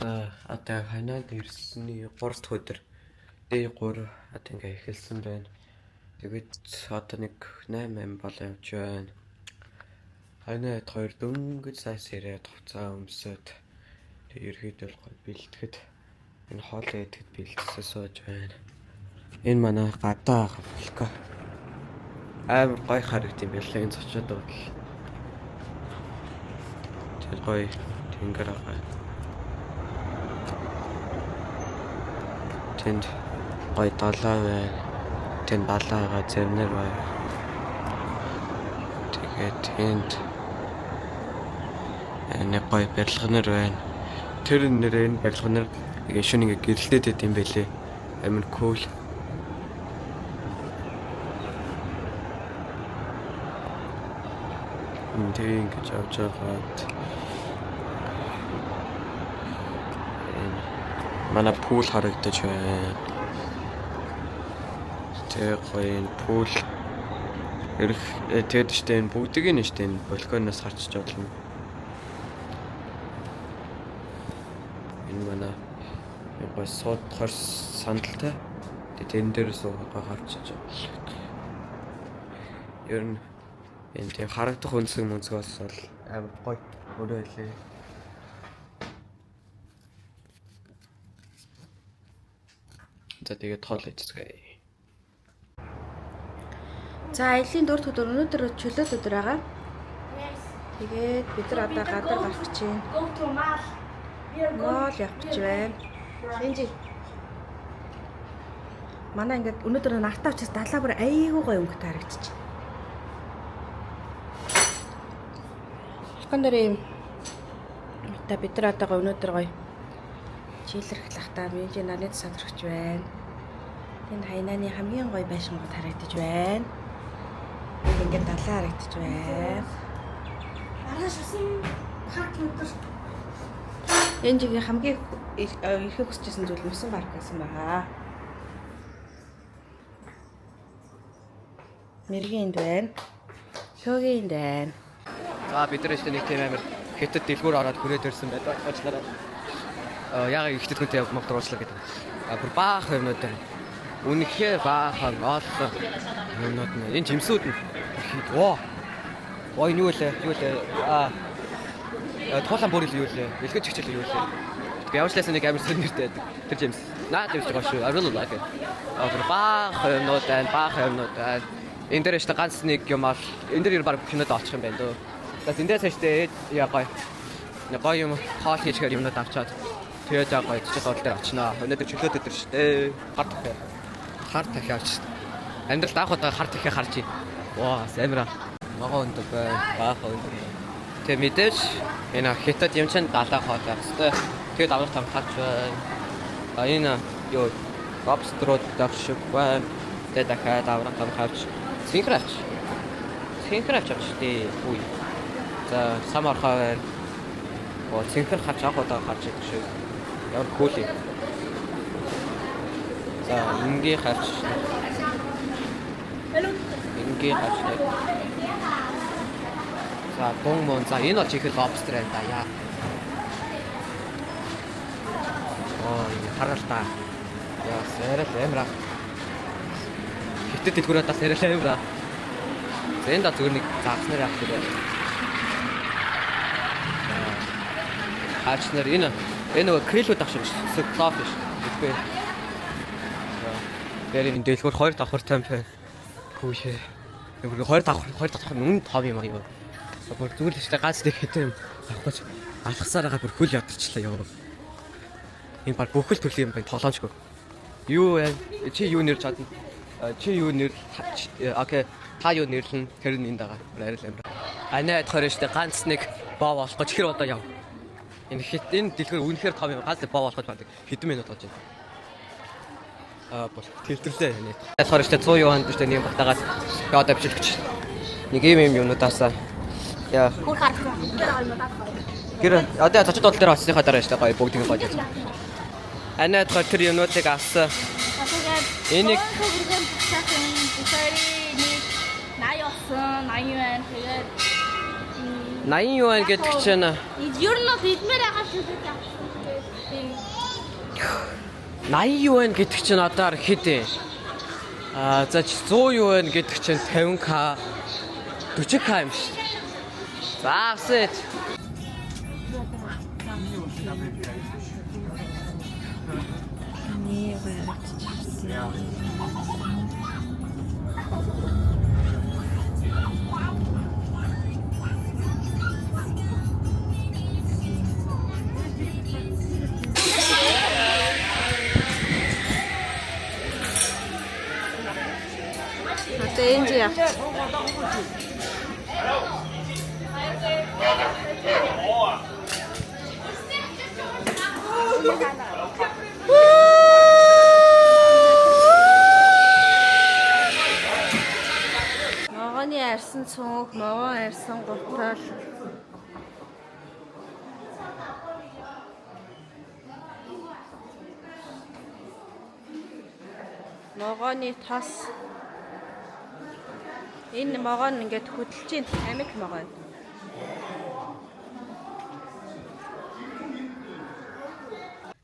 Одоо ханаад ирсний 3 дахь өдөр D3 одоо ингээ эхэлсэн байна. Тэгээд одоо нэг 8 болоо явж байна. Ханаад 2 дөнгөж сайс ирээд хуцаа өмсөд тэг ерөөдөө гой бэлтгэхэд энэ хоолоо идэхэд бэлтсээ сууж байна. Энэ манай гадаа болко. Амар гой харагд юм байлаа энэ зочид бол. Тэр гой тэнгэр байгаа. Тэнд гой далаа байна. Тэнд балаага зэмнэр байна. Тэгээд тэнд энэ гой барилганар байна. Тэр нэрээ энэ барилганар ингээ шүн ингээ гэрэлтээд байт юм байлээ. Амар кул. Тэг ингэж авч байгаад манай пул харагдаж байна. Тэг гоё энэ пул эрх тэгэд штэ энэ бүгдийг нь штэ энэ балконоос харчиж болно. Энэ манай гоё сууд хорс сандалтай. Тэг тэн дээр суугаа харчиж байна. Ер нь энэ тийм харагдах үнсэг мөнцгөөс бол амар гоё өөрөө хэлээ. За тэгээд тоол хийцгээе. За аялын 4 өдөр өнөөдөр чөлөөт өдөр байгаа. Тэгээд бид нар одоо гадар гарах гэж байна. Моол явах гэж байна. Энжи. Манай ингээд өнөөдөр нартаа учраас далаа бүр айгүй гоё өнгөтэй харагдчих. Скандарын та бид нар одоо өнөөдөр гоё чийлэрхлэх та миний нарийн сандрагч байна. Энэ хайнааны хамгийн гоё байшингууд харагдаж байна. Ингээд далаа харагдаж байна. Маргааш усан парк өдөр. Энэ жигийн хамгийн ирэхийг хүсчихсэн зүйл мөсөн парк гэсэн байгаа. Мэргийн энд байна. Шогийн энд байна. За бид нар ч нэг тийм амар хэтэд дэлгүүр ороод хүрээд ирсэн байдаг. Уучлаарай. Яг ихтэй хүнтэй явмаг дуруучлаа гэдэг. Бүр баах юмнууд байна. Үнэхээр баахан ооллоо юмнууд нь. Энэ жимсүүд нь. Оо. Ой юу лээ? Туулан бүр юу лээ? Илгэж хичээл юу лээ? Би явуулсан нэг амар сонирхтой байдаг. Тэр жимс. Наад явж байгаа шүү. I really like it. Баах юмнууд байна. Баах юмнууд байна. Энэ дээр ч ганц нэг юм аа. Энэ дээр баг кинод олчих юм байна дөө. Тэгээд энэ дээр цаашдаа яа гоё. Нэг гоё юм хоол хийчихээр юмнууд авчаад тэгээд жаа гоё цэцэг хоол дээр очноо. Өнөөдөр чөлөөт өдөр шүү дээ. Хар дахиач. Амьдрал даах удаа хар дахиа харж ий. Ваа, сэмра. Магоо өндөг бай. Баахаа өндөг. Тэгээд мэдээж энэ хятад юм чинь далаа хоол байх хэвээр. Тэгээд аврах там харж байна. Энэ юу лобстерууд давшиг байна. Тэгээд дахиад аврах там харж синхрач. Синхрач авчдээ. Үгүй. За самархаа байна. Оо цэнхэр харж авах удаа харж идэх шиг. Ямар кул юм. За ингийн харж. Ингийн харж. За бомбон за энэ бол чихэл лобстер байна да яа. Оо энэ харгалтай. Яа сэрэл эмра. Хитэд дэлгүүрээ та сэрэл эмра. Зэн да зүгээр нэг загснаар явах гэдэг. Ачнаар энэ нөгөө крилүүд авах шиг клоп биш. Үгүй. Тэр энэ дэлгүүр 2 давхар темп байна. Хүүшээ. Нөгөө 2 давхар нүн тав юм аа юу. Бүр зүгээр л ихтэй ганц нэг хэдэн юм авах гэж алхасаар байгаа бүр хөл ядарчлаа ёо. Энэ баг бүхэл төрлийн юм байна тоглоомчгүй. Юу вэ? Чи юу нэр чадна? Чи юу нэр окей. Та юу нэрлэн тэр энэ дагаа. Арай л амир. Анаа адхаар штэ ганц нэг боо болох гэж хэр удаа яв. Энэ дэлгэр үнэхээр том юм. Ганц боо болох гэж байдаг. Хэдэн минут болж байна. Бол тэлтэрлээ нэ. Адхаар штэ 100 юунд штэ нэг батагаад одоо бичиж гэж. Нэг юм юмнуудаасаа. Яа. Бүр харах. Гэр одоо цочод бол дээр оцсныхаа дараа штэ гоё бүгдийг гоё хийж. Анаа адхаар тэр юмнуудыг авсан. Энийг 80 юан гэдэг чинь ер нь бидмээр байгаа шүү дээ. 80 юу вэ гэдэг чинь одоо хэд вэ? За 100 юу вэ гэдэг чинь 50k 40k юм шүү. За авсэт. Nee, waar одоо энэ яа. Могооны арьсан цүнх, могоо арьсан гутал. Могооны тас. Энэ могоо нь ингээд хөдөлж ийн амиг могоо.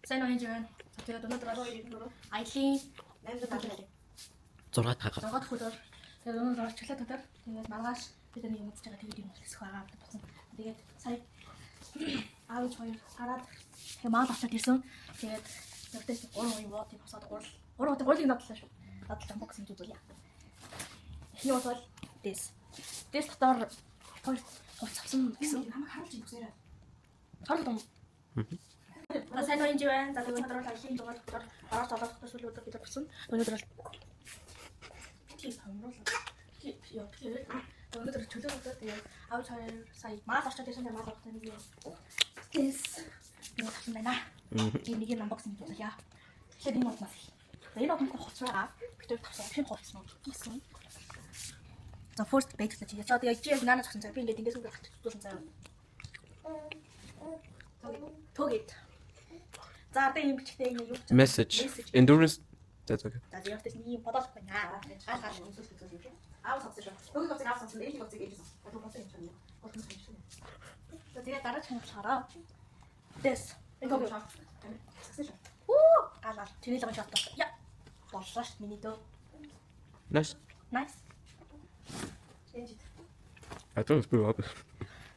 сайн уу энэ. Тэгээд өнөөдөр аялын 8 дахь 6 дахь. 6 дахь өдөр. Тэгээд өнөөдөр орчлоо өдөр. Тэгээд маргааш бид нэг юм үзэж байгаа тийм юм хэлсэх байгаа болсон. Тэгээд сая аавч хоёр хараад тэгээд мал авчаад ирсэн. Тэгээд нэгдээс 3 үе вод босоод 3 удаа гуйлыг надлаа шүү. Надлаа бокс юм зүгүүл. Эхний бол дэс дотор хоёр хувц авсан гэсэн намайг харуулж өгсөөрэй. Харуулсан. Сайн уу энэ вэ? За өнөөдөр аялын дугаар дотор ороод олох төсөл өдөр бид болсон. Өнөөдөр тийм хамруулсан. Өнөөдөр чөлөө өдөр тэгээд аавч хоёр сая мал авчаад ирсэн мал авах нэг юм. Дэс нэг авсан байна. Нэг юм unboxing хийлээ. Тэгэхээр энэ бол энэ одон хоцроо бид тавсан шинэ хоцсон юм. За first page л чигээ. За тэгээд яг нана зогсон цаа би ингээд ингээс үгүй хатчихсан цаа. Тогит. За одоо юм бичгтэй энэ юу гэж Message. Endurance. That's okay. За яг тэс нэг бодолт байна. Гал өмсөж үзүүлээ. Аав сонсож байна. Нөгөө гоцыг аав сонсон, энэ гоцыг ээж сонсон. Одоо гоцыг юм шиг. Болно юм. За тэгээд дараа чанга болохоор дэс. Энэ гоо шат. Оо, гал. Тэний л гоо шат. Я. Боллоо ш миний дөө. Nice. Nice. Энжид. I don't speak up.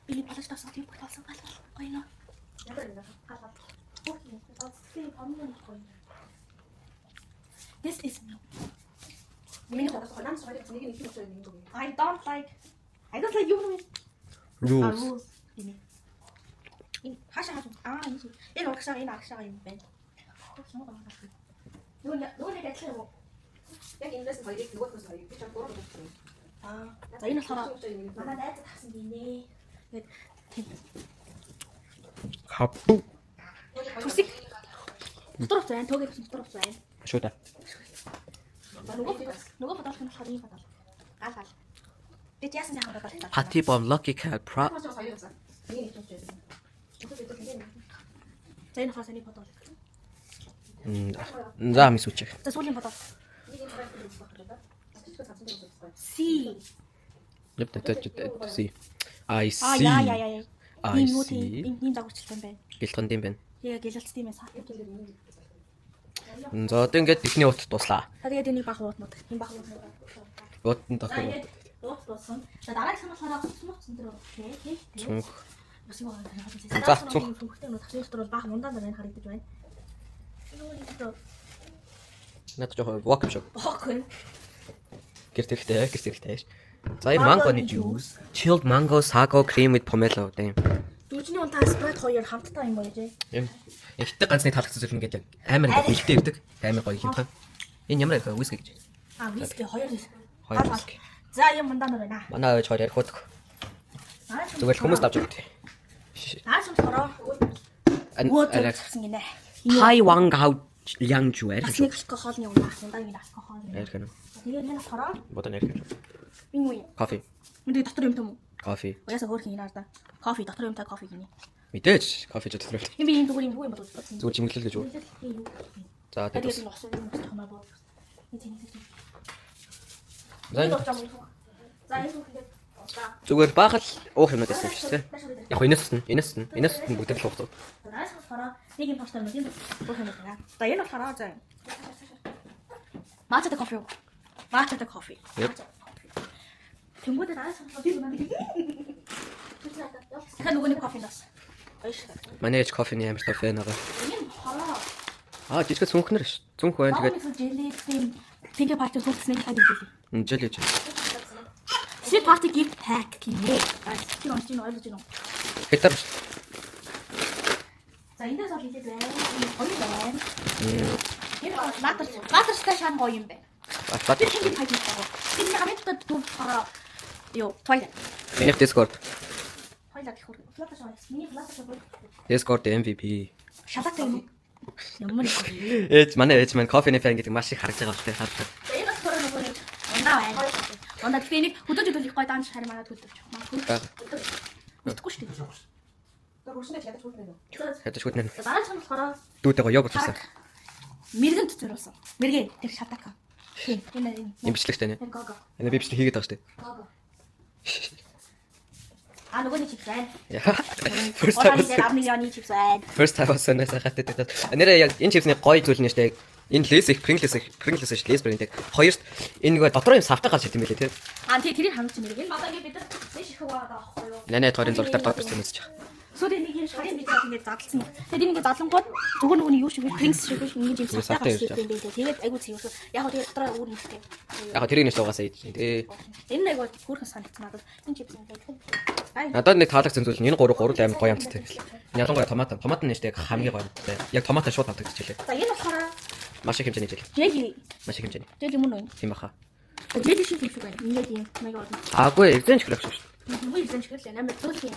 Би балаж тасан тийм болсон гал. Гоё нөө. Яг энэ гал. Окей. Отстой помню гоё. This is миний хадас ханам сорой нэг нэг юм шиг нэг юм. I don't like you. Rules. Энэ хашаа энэ огшаа энэ агшаа юм байна. Нөгөө нэг ажил юм уу? Яг инвест хоёрыг нөгөө төс хоёрыг би ч гурав болсон. За энэ болохоор манай найз тавсан гинэ. Тэгээд тийм. Хапу. Түсик. Дотор байна. Төгөө дотор байна. Шүү дээ. Нөгөө бодолт нь болохоор юм бодол. Гал. Бид яасан яхаа бодол. Party bomb lucky cat pro. За энэ хасаа нэг бодол. За мис үчиг. За сүүлийн бодол. See. Yep, that's see. I see. Яа. I Ийм see. ийм дагуулчтай байна. Гэлтгэн дэм байна. Тэгээ гэлэлцтэй юм саа. За одоо ингээд ихний ут дуслаа. Тэгээд энийг баг уутнууд. Энэ баг уутнууд. Уутан тохиол. Уут болсон. За дараагийн санаалаараа цуцсан дээр окей. Цүнх. Басиг байгаа хараад За, байна. цух. Цүнхтэй нөх тахлын дотор бол баг мундаан дээр энэ харагдаж байна. Надад жоохон walk юм шиг. Бохоо. Гэрт хэрэгтэй. За энэ мангоны juice. Chilled mango sago cream with pomelo гэм. Дүүжний унтаа спрайт хоёр хамтдаа юм байж. Юм. Ихтэй ганц нэг таалагдсан зүйл ингээд яг амар ингээд бэлдээ ирдэг. Амар гоё юм байна. Энэ ямар ярих вэ? Whisky гэж. Виски хоёр. Хоёр whisky. За юм мундаан байна. Манай ээж хоёр ярих удаг. Зүгээр хүмүүс давж өгдөө. Наас болохоор өөд тавсан гинэ. Хай ванг хау янг жуэр. Бас нэг алкохолны унаа. Мундаан гинэ алкохол. Ярих юм. Тэгээд энэ болохоор Бодон ярих юм. минь уу. Кофе. Мэдээ дотор юм том уу? Кофе. Уяасаа хөөх юм аа да. Кофе дотор юмтай кофе гинэ. Мэдээж кофе ч дотроо. Би ийм зүгээр юм бодож байна. Зүгээр жимглэл гэж үү. За Тэгээд тэгээд. энэ усаа юм хамаа бод. Энэ тийм. За За энэ үгээр Зүгээр баахал уух юмнууд байсан юм шүү дээ. Яг энэс бүгд л уух. Нараас болохоор нэг юм постэр нэг юм буух юм байна. За энэ болохоор за. Matcha coffee. Matcha coffee. Тэнгүүд нараас болохоор юм байна. Тэгэхээр нөгөөний кофе нас. Манай ээж кофений амар тоф байна. Энэ хороо. Жижиг цүнхнэр ш. Цүнх байна тэгээд Jelly Pinky Party хүүхснээ хайдаг. Jelly. Sweet Party gift pack гинэ. Тэр онцгийн ойлгож байна уу? Хэтэр. За эндээс бол хэлээд байна. Гоё байна. Энэ латартай шан гоё юм байна. Тэр Pinky Party байгаа. Тэр хамгийн тод дүү хараа. Йоо, Twilight. Миний Discord. Twilight гэх үү? Латар шан. Миний латар гоё. Discord MVP. Шалаатай юм. Ямар их. Ээж манай ээж маань кофений фэн гэдэг маш их харж байгаа болтой хараад. Энэ бас өөрөө нөгөө нэг ундаа байна. Ундаа тэгэхээр нэг хөдөөж хөдөлөх гой даанч харин манад хөдөлж. Мэдгүй шүү дээ. Дөрөвшнээ ядаж хөдөлнө үү? Ядаж хөдөлнө. Дараа нь болохоор Дүүтэйгоо йогурт хийсэн. мэрэгэн төцөрүүлсэн. Мэрэгэн тэр шатака. Энэ Имжлэгтэй нэ. гого. Энэ би бичлэг хийгээд байгаа шүү дээ. Гого. Нөгөөний чипс байна. First Ороо time. 10 миллионы чипс байна. First time сонёс хатад. Нэрээ яг энэ чипсний гоё зүйл нь штэ. Энэ лес их Pringles ш лес брендтэй. Хоёрт энэ нөгөө дотор юм савтай гарч ирд юм билээ тий. Тий тэрийг хангаж мэрэг. Энэ бадаа ингээд бид нар дэш их хуваагаад байгаа байхгүй юу? Нанаа тойрын зургатаар догссон юм шиг. Сүүлийн нэг юм шарын бид ингээд задлсан. Тэгээд ингээд задлангууд зүгээр нөгөө юу шиг Pringles шиг ингэж юм савтай гарч ирд юм билээ. Тэгээд айгуу цэвэрсэн. Яг хөө тэр дотроо өөр нэгтэй. Яг тэрийг нэг суугасаа ийдсэн тий. Энэ айгуу хөөрхөн санагдсан надад. Энэ чипс ингээд. Надад нэг таалагдсан зүйл нь энэ гурав амар гоё амттай. Ялангуяа томат. Томат нь нэштэй хамгийн гоё амттай. Яг томат шууд авдаг гэж хэлээ. За энэ болохоор Маш их хэмжээний жил. Jelly. Маш их хэмжээний. Jelly мөн үү? Тийм баха. Jelly шиг юм шиг байна. Ингээд юм маяг болно. Аагүй эзэн ч хэлэх шүү. Юу юм шиг л амар зүйл юм.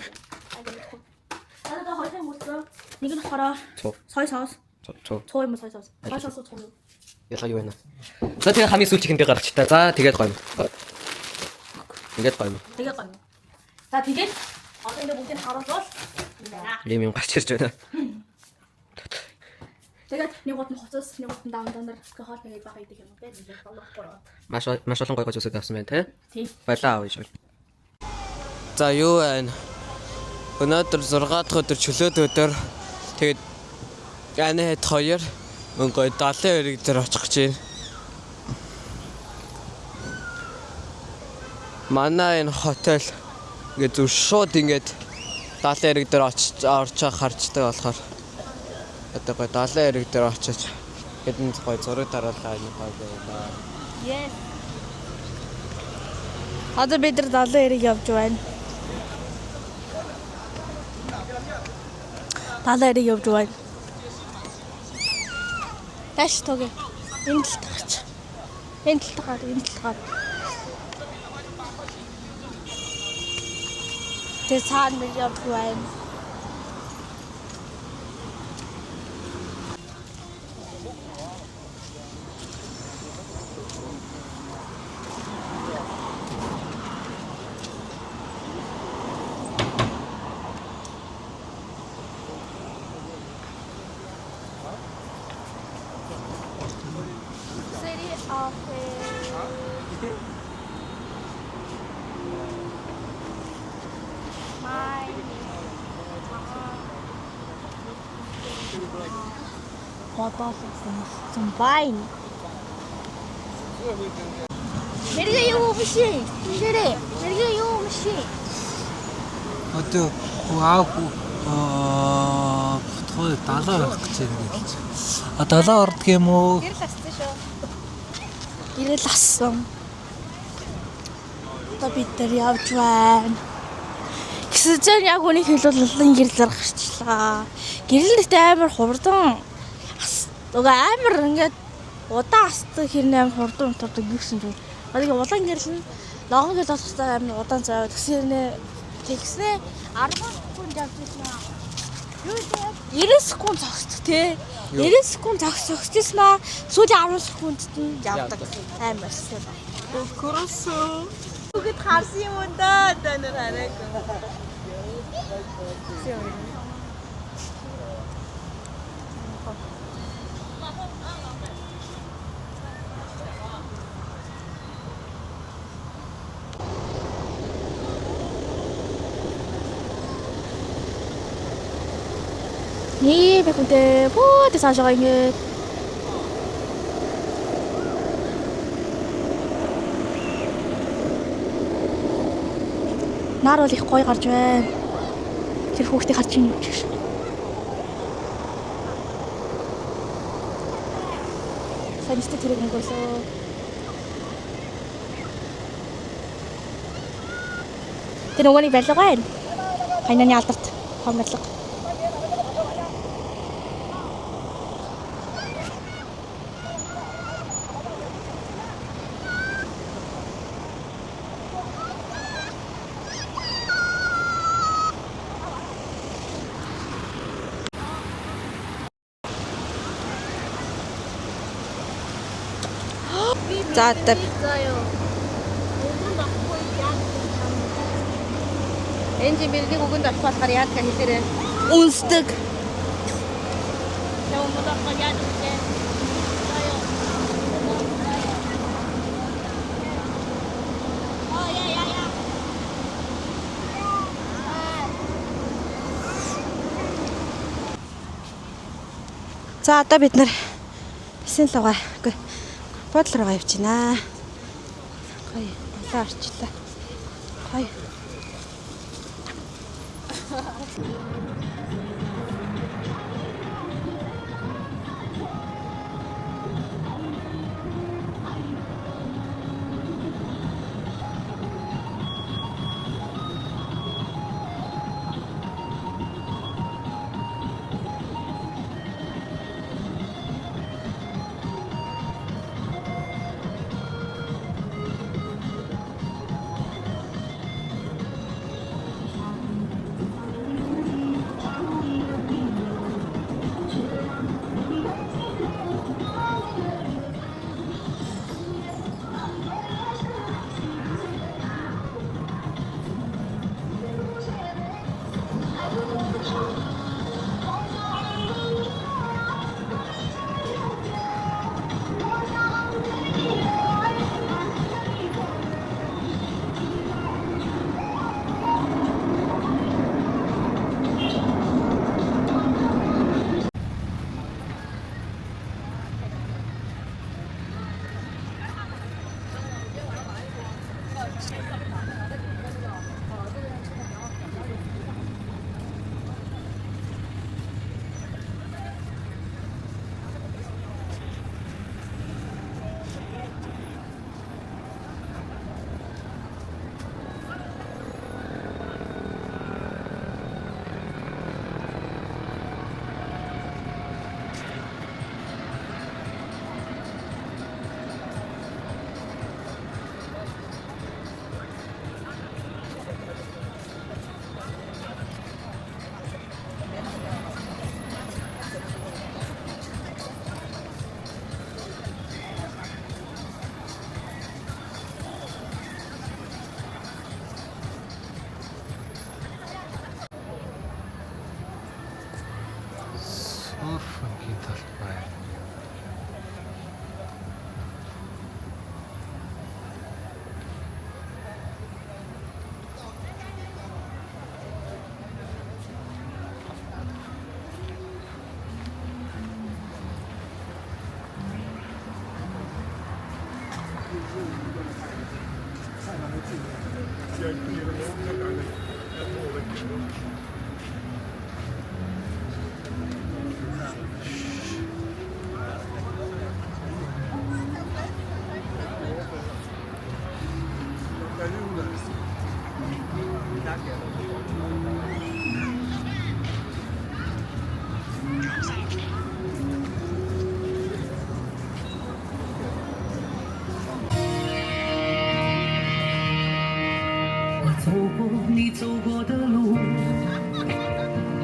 Надад хоёрын мөрцөө нэг нь болохоор сой соус. Цоо юм сой соус. Сой соус цоо юу? Ялгаа юу байна? За тэгээ хамгийн сүүлчихэндээ гаргач та. За тэгээд гоё юм. Ингээд гоё юм. Тэгээ гоё. За тэгээд одоо энэ бүгдийг харуулвал энэ байна. Ийм юм гарч ирж байна. Тэгээд нэг гот нь хоцос, нэг гот нь даундар хоол тэгээд бага идэх юм байна. Тэгээд болгохгүй. Маш олон гоё зүйлсүүд авсан байна Тийм. тий. Баялаа авъя шүү. За юу байна? Өнөөдөр 6 дахь өдөр чөлөөт өдөр. Тэгээд аны хэд хоёр мөн гоё 70 өрийг дээр очих гэж байна. Манай энэ хотел ингээд зүр шууд ингээд 70 өрийг дээр орчоо харцдаг болохоор одоо гоё 70 өрийг дээр очиж хэдэн гоё зураг дараалгаа энэ гоё байлаа. Yes. Одоо бид нар 70 эрийг явж байна. 70 эрийг явж байна. Тааш тоге. Энэ талд гарч. Энэ талд гар, энэ талд гар. Тэр цаана бид явж байна. Бодоолсон байна. Мэргэ юу биш ээ. Мэргэ юу биш ээ. Одоо вау тоо 70 орох гэж байна гэж. А 70 ордог юм уу? Гэрэл ассан шүү. Гэрэл ассан. Одоо бид нар явж байна. Гэсэн яг үнийг хэлүүлэн гэрэл заргачлаа. Гэрэлт амар хурдан. Уга амар ингээд удаан асдаг хэрнээ амар хурдан унтардаг гэсэн юм. Одоо улаан гэрэл нь логон гэл болохтой амар удаан заяа тэгснэ 10 секунд явчихсан. Юу вэ? 90 секунд зогсдог тий. 90 секунд зогсчихсан аа. Сүүлийн 10 секундэд нь явдаг. Амар шүү. Көрөөсөө. Үгэд харсан юм да. Танаар хараагүй. Nii 백군데 뭐대 사셔가 이게 Нар бол их гоё гарч байна. Тэр хүүхдээ харж ийн юм шиг. Сайн ч тэрийг өнгөрсөө. Тэр нөгөөний байлгаа байна. Хайнаны алдарт хомдлог. За одоо энжин бэлгийн үгэнд орох болохоор яад гэх хэлээрээ үнсдэг. За одоо бид нар бисен лугаа үгүй буудлын руугаа явж байна. Гоё улаан орчлаа. Гоё. Фанкийн талбай.走过你走过的路，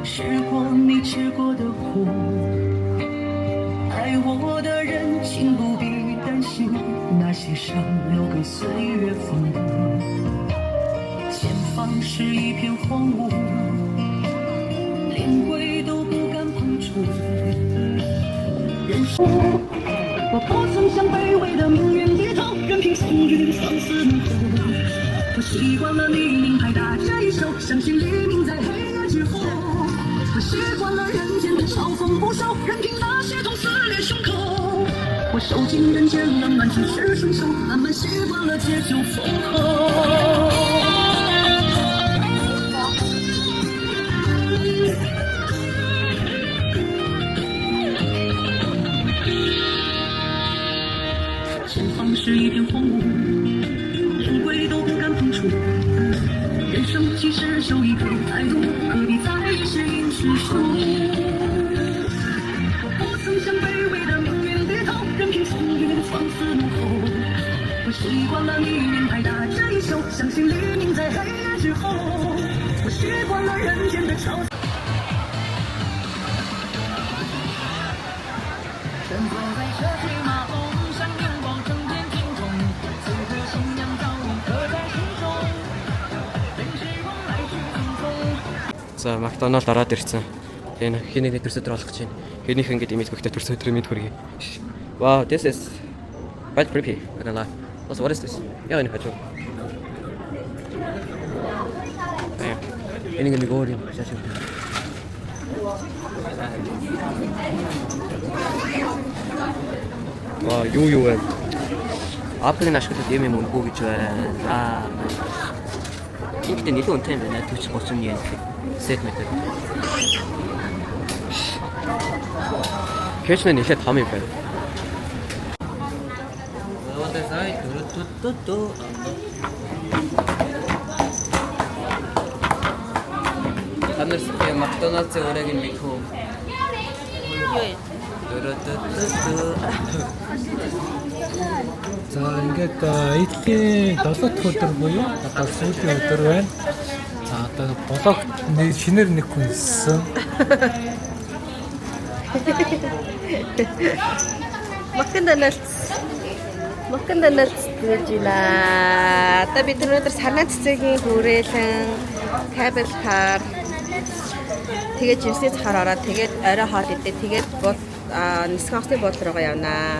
吃过你吃过的苦，爱我的人请不必担心，那些伤留给岁月风度。前方是一片荒芜，连鬼都不敢碰触。人生，我不曾向卑微的命运低头，任凭风雨丧死迷途。我习惯了黎明拍打这一手，相信黎明在黑夜之后。我习惯了人间的嘲讽不受，任凭那些痛撕裂胸口。我受尽人间冷暖，只是伸手，慢慢习惯了借酒封口。前方是一片荒芜，连鬼都不敢碰触。人生其实就一个态度，何必在意谁赢谁输？我不曾向卑微的命运低头，任凭风雨放肆怒吼。我习惯了黎明拍打这一宿，相信黎明在黑夜之后。我习惯了人间的嘲笑。身坐在车水马龙上，阳光正见听众，此刻信仰早已刻在心中。人世往来去匆匆。За Макдоналд ороод ирсэн. Энэ хиний төрсөд болох гэж байна. Хинийх ингэж имиж гөхтэй төрсөд төрөмд хүргэе. Wow, this is quite creepy. I don't know. Also, what is this? Я энэ хочу. Энэ нэг өөр юм шаш. Wow, юу вэ? Apple-ын ашиглалт юм үнэгүй гэж байна. Ингээд нэлээд үнэтэй юм байна. 40-30 yen сет метр. Кэчнэ нэлээд том юм байна. Танаас Макдоналдсын өрөөг нь мэдэх үү? Юу вэ? За ингээд эдлийн 7 дахь өдөр буюу одоо сүүлийн өдөр байна. За одоо блог шинээр нэг хүн ирсэн. Макдоналдс гэж байна. Одоо бид өнөөдөр санаа цэцгийн хүрээлэн кабел кар тэгээд жинсний цахаар ороод тэгээд орой хоол идээ тэгээд нисэх ослын буудлын руугаа явнаа.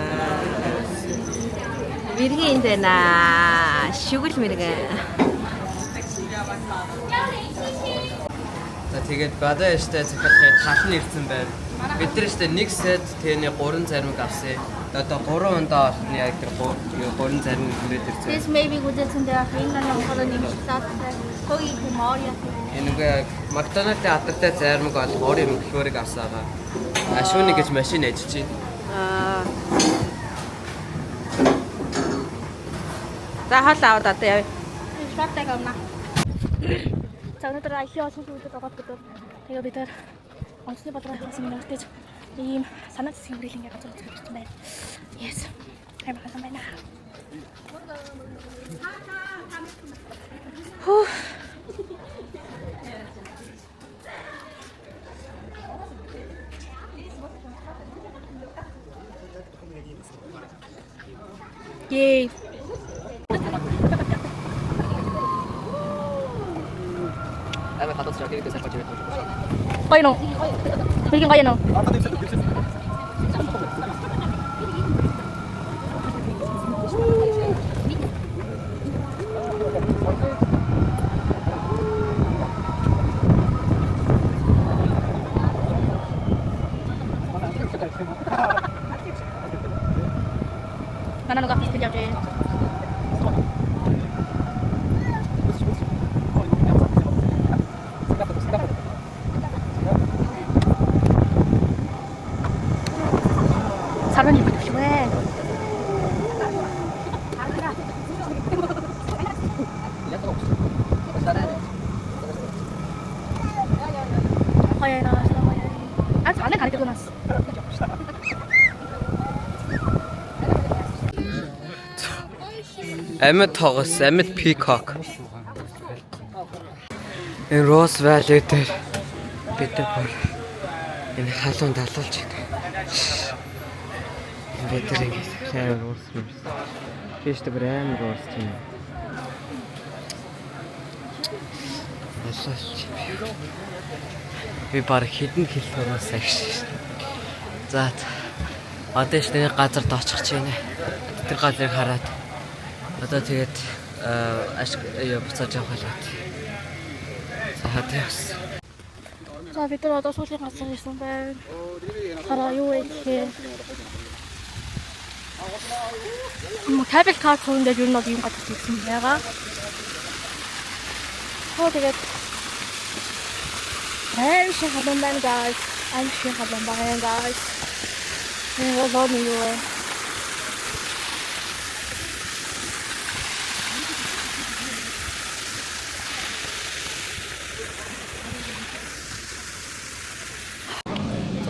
Мэргийн энд байна. Шүгэл мэргэн. За тэгээд бадаа штэ захиалгын тал нь ирсэн байна. Бид нар штэ нэг сет тэний 3 заримг авсан. Одоо 3 ондоо олно яг тэр 3 зарим хүрээд ирсэн. This maybe үзсэн дээр энэ нэг холоо нэмэлтээд кои хэмоорья. Энэ Макдоналдын алдартай заримг бол 3 юм гэхүүрийг авсан байгаа. Ашууны гэж машин ажиллаж байна. За хоол аваад одоо явъя. Шортаг авна. За өнөөдөр IHO сүүлд байгаа гэдэг. Тэгээ бид нар онцны бодлого хасан нэртэй ийм санаа зэсгийн хүрээлэн газар үзэж ирсэн байна. Yes. Хэмээн байна. Хөө. Yay. Аймаг хатад чаг гэдэг салбарч байна. Гоё нөө. Бигийн гоё нөө. Mana nggak bisa kerja deh. 사람이 많이 필요해. 허야나, 아, 안에 가르쳐 놨어. Амьд тогос, амьд peacock. Энэ Rose Valley дээр бид нар энэ халуун далуулж байна. Бид нар ингэ Rose Valley. Фиштэй брэм Rose тийм. Асууж. Би баг хідэн километроос агш. За. Одоо ч нэг газарт очих гэж байна. Тэр газрыг хараад одоо тэгээд буцааж явах байлаа. За хатаас. За бид нар одоо сүүлийн газар ирсэн байна. Хараа юу вэ гэхээр кабель карт хөрөнд дээр юу нэг юм газар ирсэн байгаа. Тэгээд аим шиг халуун байна guys. Аим шиг халуун байна guys. Болоо юу вэ?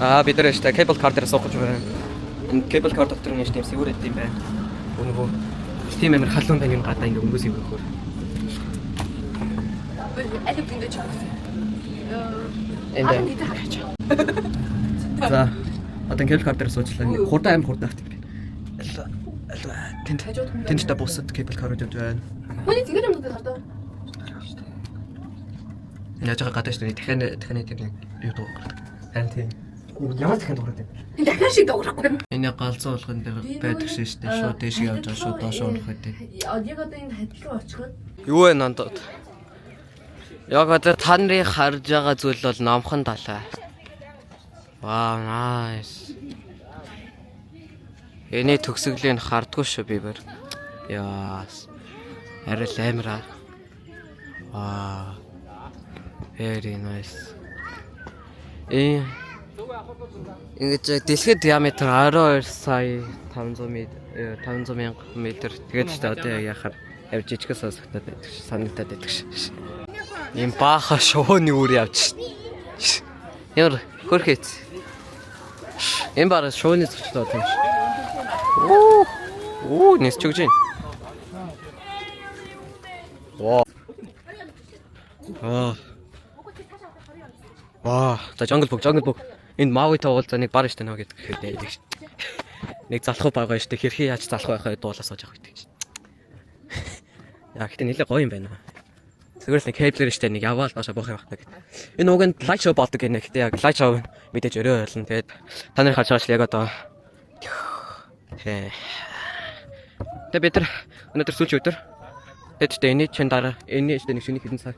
Бид нар штэ cable car дээр сууж байна. Энэ cable car дотор нэг тийм сэвэр өгд юм байна. Өнгөө тийм амар халуун байна юм гадаа ингээ өнгөөс юм өгөхөр. Алив тэндэ чагсан. Энд. За одоо cable car дээр суучлаа. Хурдан амар хурдан авт юм байна. Тэнд та бусад cable car-ууд байна. Хүний зингээр юм даа. Яаж байгаа гадаа штэ дахиад тийм юу дуугардаг. Харин тийм. Ямар дахин дуурайд байна. Энэ дахиад шиг дуугарахгүй. Энэ галзуу болгон дээр байдаг шээ штэ. Шууд дээш явж байгаа шууд доош унах гэдэг. Яг одоо энэ хадгалан очиход Юу вэ нандод? Яг одоо та нарын харж байгаа зүйл бол номхон далай. Wow, nice. Эний төгсгөлийг хардггүй шүү би бэр. Яас. Арай л амираа. Wow. Very nice. Ингэж дэлхийд диаметр 12 сая 500 мянган метр. Тэгээд ч одоо яхаар явж ижигээс сонсогдоод байдаг ш. Санагдаад байдаг ш. Ийм бааха шууны үр явж. Ямар хөрхөц. Энэ бараа шууны зурчлаа тийм ш. Оо, нэс чугж байна. Ваа, за jungle book. Энд мавитай уулзаа нэг бар штэ нөө гэдэг хэлдэг ш. Нэг залхуу байгаа штэ хэрхий яаж залхуу байхаа дуулаас сууж байгаа гэдэг ш. Яа гэтээ нэлээ гоё юм байна. Зүгээр л нэг кейблэр штэ нэг яваал доошо буух юм байна гэдэг. Энэ уг нь лайт шоу болдог гэнэ. Гэтээ яг лайт шоу мэдээж өрөө байлна. Тэгээд та нар харж байгаа ч яг одоо тэгээд бид нар өнөөдөр сүүлч өдөр тэгээд штэ энэ чин дараа энэ штэ нэг шүний хэдэн цаг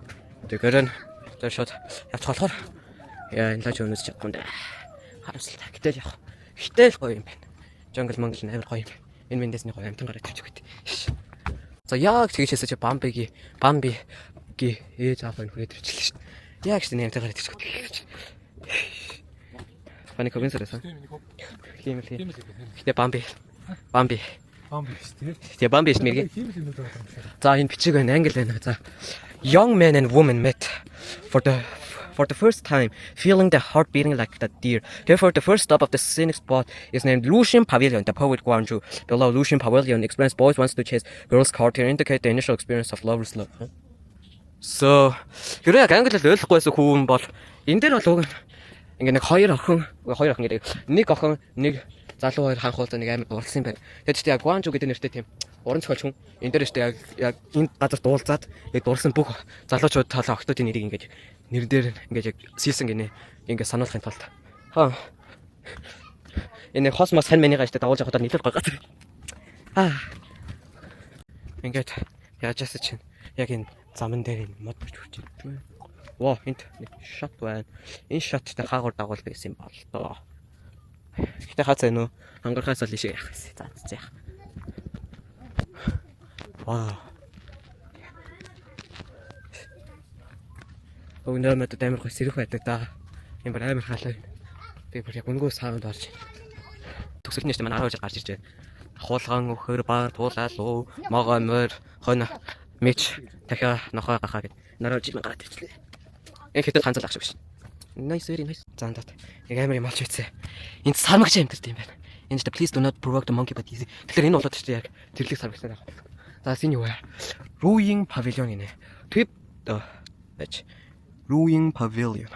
тэгээд тэр шууд явж болохоор яа энэ лайт шоу үзэж чадахгүй юм даа. Харамсалтай. Гэтэл яг хитэл гоё юм байна. Jungle Mangle амар гоё юм байна. Энэ мэндээс нэг гоё амтан гараад ирчих үед. За яг тэгжээсээ чи Бамби ээж аав нь хүрээд ирчихлээ шүү дээ. Яг ч нэг амтан гараад ирчих үед. Фаны комментарсан. Гэтэ Бамби шүү дээ. Бамби шүү мэрэг. За энэ бичиг байна, англи байна. За young man and woman met for the first time, feeling the heart beating like the deer. Therefore, the first stop of the scenic spot is named Lucian Pavilion. The poet Guangzhou below Lucian Pavilion explains boys wants to chase girls' heart here indicate the initial experience of lovers' love. So, хэрэг яг англиар ойлгохгүйсэн хүн бол энэ дээр бол уг ингээ нэг хоёр охин гэдэг нэг охин нэг залуу хоёр ханхуулсан нэг амар дурлсан юм байна. Тэгээд ч яг Guangzhou гэдэг нэртэй тийм уран зохиолч хүн энэ дээр ч яг энэ газар дуулзаад яг дурлсан бүх залуучууд талаа охтуудын нэрийг ингээ нэр дээр ингээд яг сийлсэн гинэ ингээд сануулахын тулд энэ космос сан мэнийг ажтай дагуулж явахад нийлүүл гоё газар ингээд яажаас чинь яг энэ заман дээр энэ мод бич хүрч байна. Воо энд нэг шот байна. Энэ шоттой хаагур дагуул байсан юм бол тоо. Гэтэ хацаа нөө ангарахаас л ишээ явах гэсэн. За яах. Вау. Өгнөө мэдээд амар гоё сэрэх байдаг да. Юм бар амар хаалаа. Би бүр яг өнгөө саанд орж. Төгсөлтний штэ манай 10 жил гарч ирж байна. Хуулган өхөр баар туулаал могоо морь хойно меч дахиа нохоо гахаа гэд 10 жил гараад ирчлээ. Яг хэдэд ганцал ах шиг биш. Nice very nice. Заандаад. Яг амар юм олж ийцээ. Энд сармагч амьдэрт юм байна. Энд штэ please do not provoke the monkey but easy. Тэгэхээр энэ болоод штэ яг тэрлэг сармагчтай байх. За син юу вэ? Ruin Pavilion гинэ. Тэп Ruin Pavilion.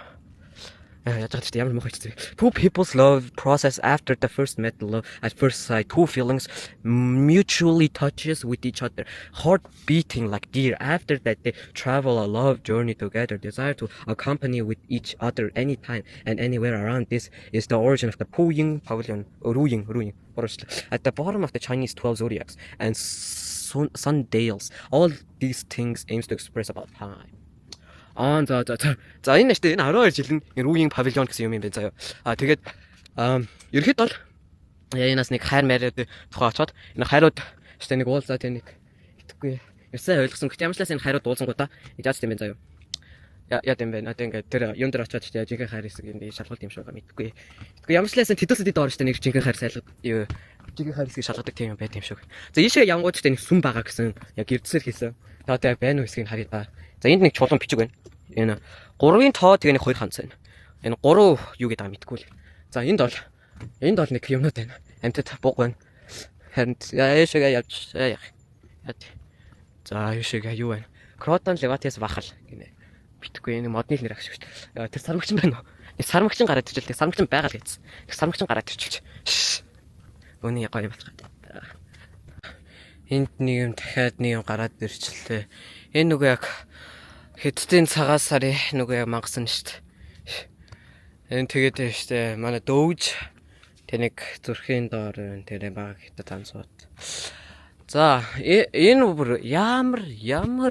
Two people's love process after the first met love at first sight. Two feelings mutually touches with each other. Heart beating like deer. After that they travel a love journey together. Desire to accompany with each other anytime and anywhere around. This is the origin of the Ruin Pavilion. Ruin. At the bottom of the Chinese 12 zodiacs and sundials. All these things aims to express about time. За энэ нэштэй энэ 12 жил нь Рүүийн павильон гэсэн юм байна заяа. Тэгээд ерхэд бол янаас нэг хайр мариад тухай очоод энэ хайрууд штэ нэг уулзаа тэ нэг итгэхгүй. Ясаа ойлгосон. Гэхдээ ямарчлаас энэ хайрууд уулзангуудаа яаж юм бэ заяа. Яа юм бэ? Одоо ингээд тэр юм дээр очоод штэ жинхэнэ хайр хэсэг энэ шалгалт юм шиг мэдгүй. Тэгэхгүй ямарчлаас тэдэлсэдэд доор штэ нэг жинхэнэ хайр сайлгад жинхэнэ хайр хэсгийг шалгадаг тийм юм байт юм шиг. За ийшээ явгууд штэ нэг сүм байгаа гэсэн яг эрдэсэл хийсэн. Одоо байна уу хэсгийг харъя та. За энд нэг чулуун бичиг байна. Энэ 3-ын тоо тэгээ нэг 2 ханц байна. Энэ 3 юу гэдэг байгаа мэдгүй л. За энд бол нэг юмнууд байна. Амтд буг байна. Харин яашгаа явж яах. За яашгаа юу байна? Кротон Леватиас бахал гинэ. Битгүй энэ модны нэр агш шүү дээ. Тэр сармагчин байна уу? Сармагчин гараад ирчихэл. Тэр сармагчин байгаад гэсэн. Тэр сармагчин гараад ирчихэж. Өний гоё юм байна. Энд нэг юм дахиад нэг юм гараад ирчихлээ. Энэ нөгөө яг хэдтийн цагаас сарын нөгөө яг мангасан шүү дээ. Энэ тэгээд штэ манай дөөж тэнийг зүрхийн доор тэр баг хятад танцууд. За энэ бүр ямар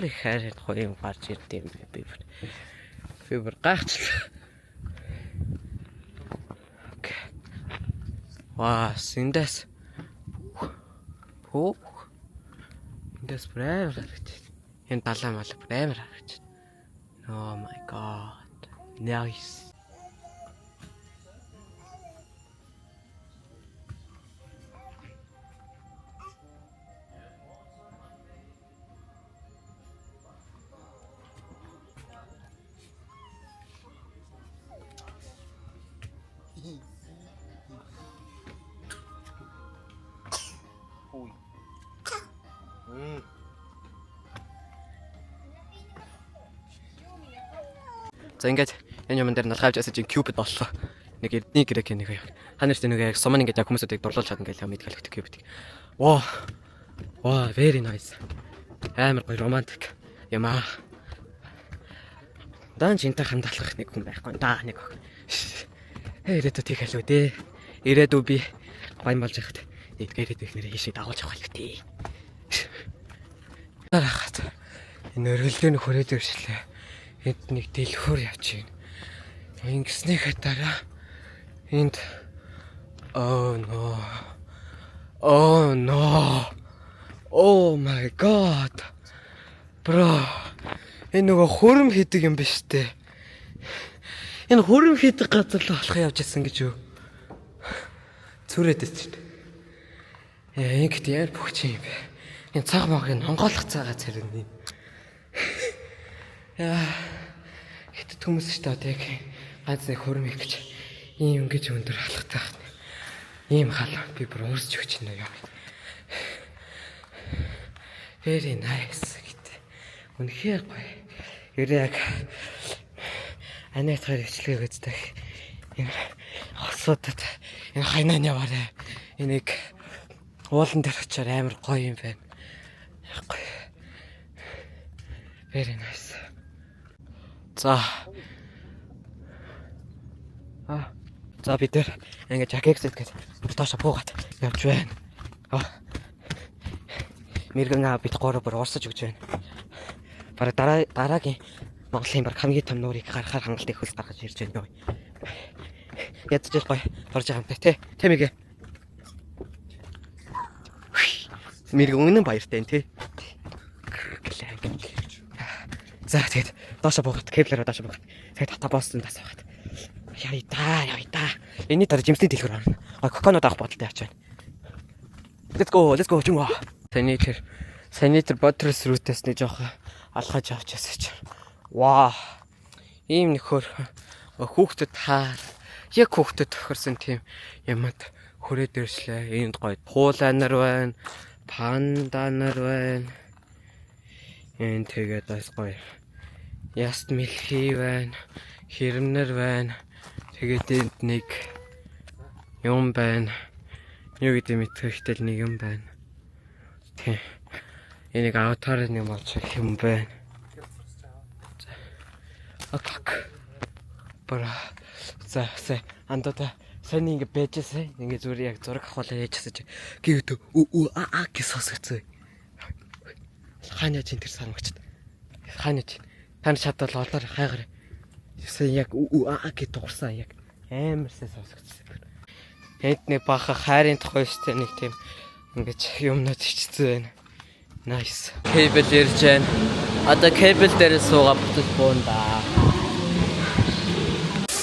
их хайр гоё юм гарч ирд юм бэ би бүр гайхчихлаа. Окей. Ваа синдэс. Эндээс брэм харагч. Энэ далаа мал брэм харагч. Oh my god. Nice. За ингээд энэ юм дээр налхавж ясаж кьюбд боллоо. Нэг эдний грек нэг яг. Ханарт нэг яг суман ингээд яг хүмүүсүүдийг дурлуулж чадна гэж мэдэх хэлэхтэй кьюбд. Ваа. Very nice. Амар гоё романтик. Ямаа. Дан чинтэй хамдаалах нэг хүн байхгүй. Да нэг. Ирээдүйд тийх хэлүү дээ. Ирээдүй би гоё болж яхад. Ирээдүйд их нэрээ хийшээ дагуулж явах хэрэгтэй. Дарахад. Энэ өргөлдөө нь хүрээд иршлээ. Энд нэг дэлгүүр явж байна. Ингэснийхээ дараа энд oh no. Oh my god. Бро. Энэ нөгөө хөрөм хийдэг юм биш үү? Энэ хөрөм хийдэг газар л болох явж ирсэн гэж юу? Зүрээд өчт. Ингэт яар бүх юм бэ? Энэ цаг магийн онгойлох цагаа царина. Хэд хүмүүс ч одоо яг ганц нэг хөрөм их гэж ийм ингэж өндөр халахтай байна. Ийм хал би бүр уурсч өгч байна яа. Very nice гэдэг. Үнэхээр гоё. Яг анеатгаар ивчлэгээ үздэг. Энэ хосуудад энэ хайнаа яваарэ. Энийг уулан дээр очиор амар гоё юм байна. Гоё. Very nice. За бид нэр ингээд жакексэд гэж доошо буугаад явж байна. Мэргэн бит гоор бүр урсаж өгч байна. Бараг дараагийн Монголын баг хамгийн том нуурыг гаргахаар хангалттай хөлс гаргаж ирж байна. Ядчих гоё борж байгаа юм тий. Тэмэгэ. Мэргэн үнэн баяртай тий. За тэгээд доошо буугаад кеблероо доошо буугаад тэгээд хата боосон тас байгаад. Яй да. Энэний дараа жимсний дэлгүүр орно. Коконод авах бодолтой явж байна. Let's go чума. Санитер ботрос рутаас нэг жоох алхаж авч ясаж. Ваа. Ийм нөхөр хүүхдэд хаар. Яг хүүхдэд тохирсон тийм юмд хүрээд иршлээ. Энд гоё туулаа нар байна. Панда нар байна. Энд тэгээд бас гоё. Яст мэлхий байна. Хэрэмнэр байна. Тэгээд энд нэг юм байна. Юу гэдэг мэдрэхтэл нэг юм байна. Тэг. Энийг аватар нэг болж юм байна. Окей. Бара. За андата сайн ингэ байжсэн. Ингээ зүгээр яг зураг авахлаа яажсаж. Гэвд гэж сонсгоцсон. Хаана чинь тэр сармагчд. Хаана чинь Тань чадвал олоор хайгаар. Юусэн яг гэд дуурсан яг амарсаа сонсогдсон. Энд нэг баха хайрын тухай штэ нэг тийм ингэж юмнууд ичсэн байна. Nice. Кабел ирж байна. Одоо кабел дээр суугаа буцаж буун да.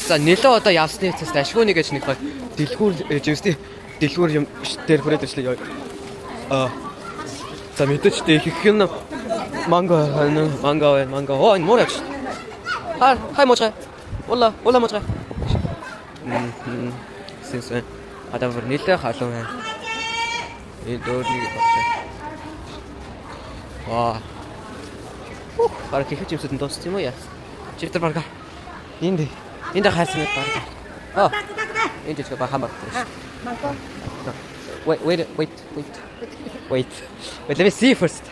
За нэлээ одоо явсны хэсэст ашгүй нэгэж нэг дэлгүүр живстэй дэлгүүр юм дээр хүрээд ирчлээ. За мэдээч их юм манго. Оо энэ муурач. Хай можгаа. Ула можгаа. Сэнсэн. Одоо бүр нэлээ халуун байна. Энэ дөөрнийг багшаа. Ваа. Хараа ихэж юмсад дууссан юм уу яа? Чивтер барга. Энд хайсан мэт барга. Энд ч бахан баг. Манго. Wait. Let me see first.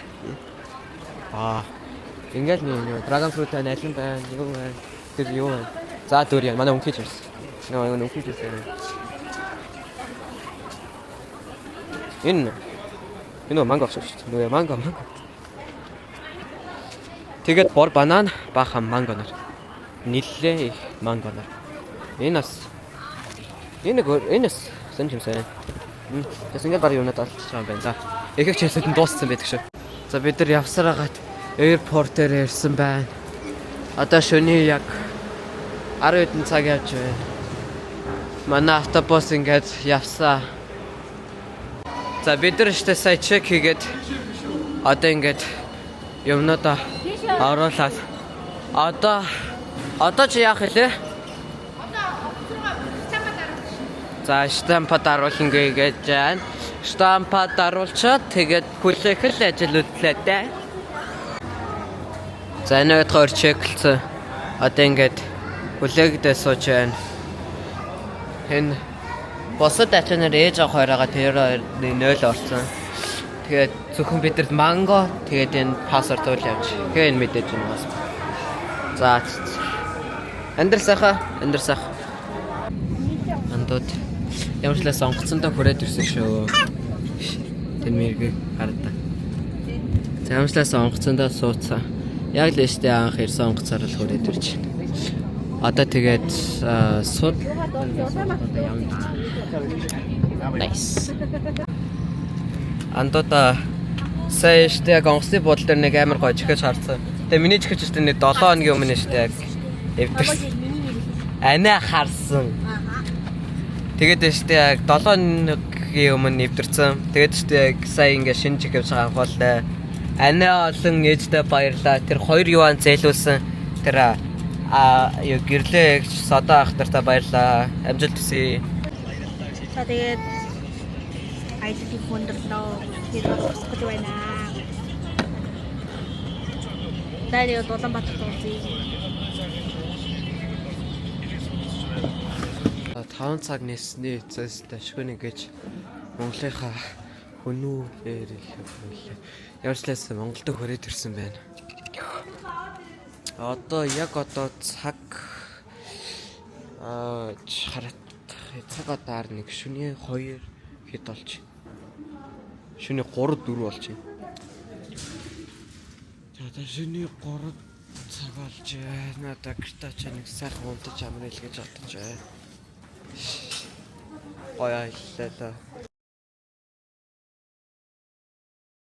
Ингээл нэг драгон фрут айлан байна. Юу байна? Тэр юу байна? За дөрөв манай өнгөж ирсэн. Нөгөө өнгөж ирсэн. Энэ манго авчих шүү дээ. Нөгөө манго. Тэгээд бор банан бахан манго нар. Ниллээ их манго нар. Энэс санчимсаа. Тэс ингээд баг юунад олчих юм байна да. Эхэг чимсэд нь дууссан байдаг шүү. За бид нар явсараагаад airport дээр ирсэн байна. Одоо шөнийн яг 10 хэдэн цаг явж байна. Манай автобус ингээд явсаа. За бид нар штэ сая чек хийгээд одоо ингээд юмнуудаа оруулаад одоо чи яах вэ? За штампад оруулна гэж байна. Штампад оруулчаад тэгээд хүлээх л ажил үтлээ дээ. За энэ удаа чеклсэн. Одоо ингээд хүлээгдээ сууж байна. Энэ босод ачаар ээж авах хоёроо тэр 0 орсон. Тэгээд зөвхөн бидэд манго тэгээд энэ пассворд уул явж. Тэгээ энэ мэдээж юм бас. За Андерсаха. Андууд ямарчлаа сонгоцсондоо хүрээд ирсэн шүү. Тэр мэрэг хардаа. За ямарчлаа сонгоцсондоо суудсан. Яг л штэ анх ирсэн сонгоцоор л хүрээд ирж байна. Одоо тэгээд суд Nice. Андуудаа сая штэ яг онгоцны бодол дээр нэг амар гоё чихэж харцсан. Тэгээ миний чихэж штэ нэг 7 хоногийн өмнө штэ яг эвдэрсэн. Анаа харсан. Тэгээд штэ яг 7 хоногийн өмнө эвдэрсэн. Тэгээд штэ яг сая ингээ шинэ чихэж байгаа анхууллаа. Анаа олон ээжтэй баярлаа. Тэр хоёр юуан зээлүүлсэн. Тэр юу гэрлээ содоо ахтартаа баярлаа. Амжилт хүсье. За тэгээд IT хүндэрлөө тэр босох гэж байна. Дайрыг Улаанбаатарт уусъя. 5 цаг нэсний эцэст ашгүй нэгэж Монголынхаа хүнүүээр хэлээ. Явжлаас Монголд хүрээд ирсэн байна. Одоо цаг цаг одоо нэг шөнийн 2 хэд болж байна. Шөнийн 3 4 болж байна. За одоо шөнийн 3 цаг болж байна. Одоо гэртаач нэг сайхан унтаж амрал гэж бодож байна. Гоё аяллаа.